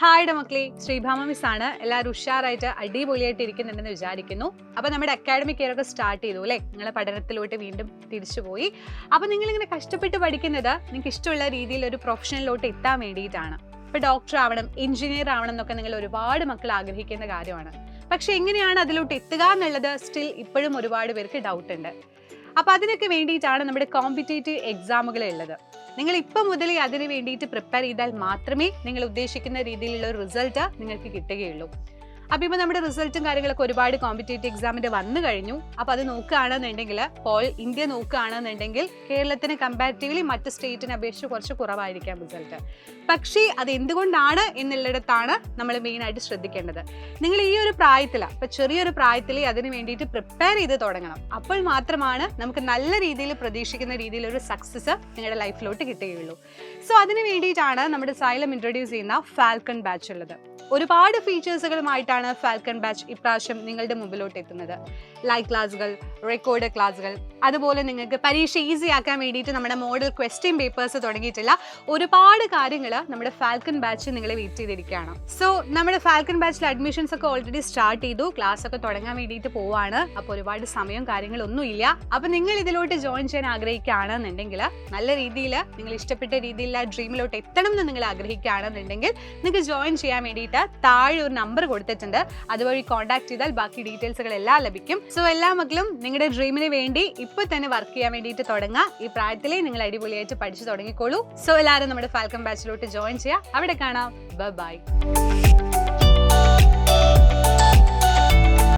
ഹായുടെ മക്കളെ, ശ്രീഭാമ മിസ് ആണ്. എല്ലാവരും ഉഷാറായിട്ട് അടിപൊളിയായിട്ട് ഇരിക്കുന്നുണ്ടെന്ന് വിചാരിക്കുന്നു. അപ്പോൾ നമ്മുടെ അക്കാഡമിക് ഇയർ ഒക്കെ സ്റ്റാർട്ട് ചെയ്തു അല്ലേ? നിങ്ങളെ പഠനത്തിലോട്ട് വീണ്ടും തിരിച്ചുപോയി. അപ്പോൾ നിങ്ങളിങ്ങനെ കഷ്ടപ്പെട്ട് പഠിക്കുന്നത് നിങ്ങൾക്ക് ഇഷ്ടമുള്ള രീതിയിൽ ഒരു പ്രൊഫഷനിലോട്ട് എത്താൻ വേണ്ടിയിട്ടാണ്. ഇപ്പോൾ ഡോക്ടർ ആവണം, എഞ്ചിനീയർ ആവണം എന്നൊക്കെ നിങ്ങൾ ഒരുപാട് മക്കൾ ആഗ്രഹിക്കുന്ന കാര്യമാണ്. പക്ഷെ എങ്ങനെയാണ് അതിലോട്ട് എത്തുക എന്നുള്ളത് സ്റ്റിൽ ഇപ്പോഴും ഒരുപാട് പേർക്ക് ഡൗട്ട് ഉണ്ട്. അപ്പോൾ അതിനൊക്കെ വേണ്ടിയിട്ടാണ് നമ്മുടെ കോമ്പറ്റേറ്റീവ് എക്സാമുകൾ ഉള്ളത്. നിങ്ങൾ ഇപ്പം മുതലേ അതിന് വേണ്ടിയിട്ട് പ്രിപ്പയർ ചെയ്താൽ മാത്രമേ നിങ്ങൾ ഉദ്ദേശിക്കുന്ന രീതിയിലുള്ള ഒരു റിസൾട്ട് നിങ്ങൾക്ക് കിട്ടുകയുള്ളൂ. അപ്പോൾ ഇപ്പോൾ നമ്മുടെ റിസൾട്ടും കാര്യങ്ങളൊക്കെ ഒരുപാട് കോമ്പറ്റേറ്റീവ് എക്സാമിൻ്റെ വന്നു കഴിഞ്ഞു. അപ്പോൾ അത് നോക്കുകയാണെന്നുണ്ടെങ്കിൽ, ഓൾ ഇന്ത്യ നോക്കുകയാണെന്നുണ്ടെങ്കിൽ കേരളത്തിന് കമ്പാരിറ്റീവ്ലി മറ്റ് സ്റ്റേറ്റിനെ അപേക്ഷിച്ച് കുറച്ച് കുറവായിരിക്കാം റിസൾട്ട്. പക്ഷേ അത് എന്തുകൊണ്ടാണ് എന്നുള്ളിടത്താണ് നമ്മൾ മെയിനായിട്ട് ശ്രദ്ധിക്കേണ്ടത്. നിങ്ങൾ ഈ ഒരു പ്രായത്തിൽ, ഇപ്പോൾ ചെറിയൊരു പ്രായത്തിൽ അതിന് വേണ്ടിയിട്ട് പ്രിപ്പയർ ചെയ്ത് തുടങ്ങണം. അപ്പോൾ മാത്രമാണ് നമുക്ക് നല്ല രീതിയിൽ പ്രതീക്ഷിക്കുന്ന രീതിയിലൊരു സക്സസ് നിങ്ങളുടെ ലൈഫിലോട്ട് കിട്ടുകയുള്ളൂ. സോ അതിന് വേണ്ടിയിട്ടാണ് നമ്മുടെ സൈലം ഇൻട്രൊഡ്യൂസ് ചെയ്യുന്ന ഫാൽക്കൺ ബാച്ച് ഉള്ളത്. ഒരുപാട് ഫീച്ചേഴ്സുകളുമായിട്ടാണ് ഫാൽക്കൺ ബാച്ച് ഇപ്രാവശ്യം നിങ്ങളുടെ മുമ്പിലോട്ട് എത്തുന്നത്. ലൈവ് ക്ലാസ്സുകൾ, റെക്കോർഡ് ക്ലാസ്സുകൾ, അതുപോലെ നിങ്ങൾക്ക് പരീക്ഷ ഈസി ആക്കാൻ വേണ്ടിയിട്ട് നമ്മുടെ മോഡൽ ക്വസ്റ്റ്യൻ പേപ്പേഴ്സ് തുടങ്ങിയിട്ടുള്ള ഒരുപാട് കാര്യങ്ങൾ നമ്മുടെ ഫാൽക്കൺ ബാച്ച് നിങ്ങളെ വെയിറ്റ് ചെയ്തിരിക്കുകയാണ്. സോ നമ്മുടെ ഫാൽക്കൺ ബാച്ചിൽ അഡ്മിഷൻസ് ഒക്കെ ഓൾറെഡി സ്റ്റാർട്ട് ചെയ്തു. ക്ലാസ് ഒക്കെ തുടങ്ങാൻ വേണ്ടിയിട്ട് പോവാണ്. അപ്പോൾ ഒരുപാട് സമയം കാര്യങ്ങളൊന്നും ഇല്ല. അപ്പോൾ നിങ്ങൾ ഇതിലോട്ട് ജോയിൻ ചെയ്യാൻ ആഗ്രഹിക്കുകയാണെന്നുണ്ടെങ്കിൽ, നല്ല രീതിയിൽ നിങ്ങൾ ഇഷ്ടപ്പെട്ട രീതിയിലുള്ള ഡ്രീമിലോട്ട് എത്തണം എന്ന് നിങ്ങൾ ആഗ്രഹിക്കുകയാണെന്നുണ്ടെങ്കിൽ, നിങ്ങൾക്ക് ജോയിൻ ചെയ്യാൻ വേണ്ടിയിട്ട് താഴെ ഒരു നമ്പർ കൊടുത്തിട്ടുണ്ട്. അതുവഴി കോൺടാക്ട് ചെയ്താൽ ബാക്കി ഡീറ്റെയിൽസുകൾ എല്ലാം ലഭിക്കും. സോ എല്ലാ മക്കളും നിങ്ങളുടെ ഡ്രീമിന് വേണ്ടി ഇപ്പോൾ തന്നെ വർക്ക് ചെയ്യാൻ വേണ്ടിയിട്ട് തുടങ്ങുക. ഈ പ്രായത്തിലേ നിങ്ങൾ അടിപൊളിയായിട്ട് പഠിച്ചു തുടങ്ങിക്കോളൂ. സോ എല്ലാവരും നമ്മുടെ ഫാൽക്കൺ ബാച്ചിലോട്ട് ജോയിൻ ചെയ്യുക. അവിടെ കാണാം. ബൈ.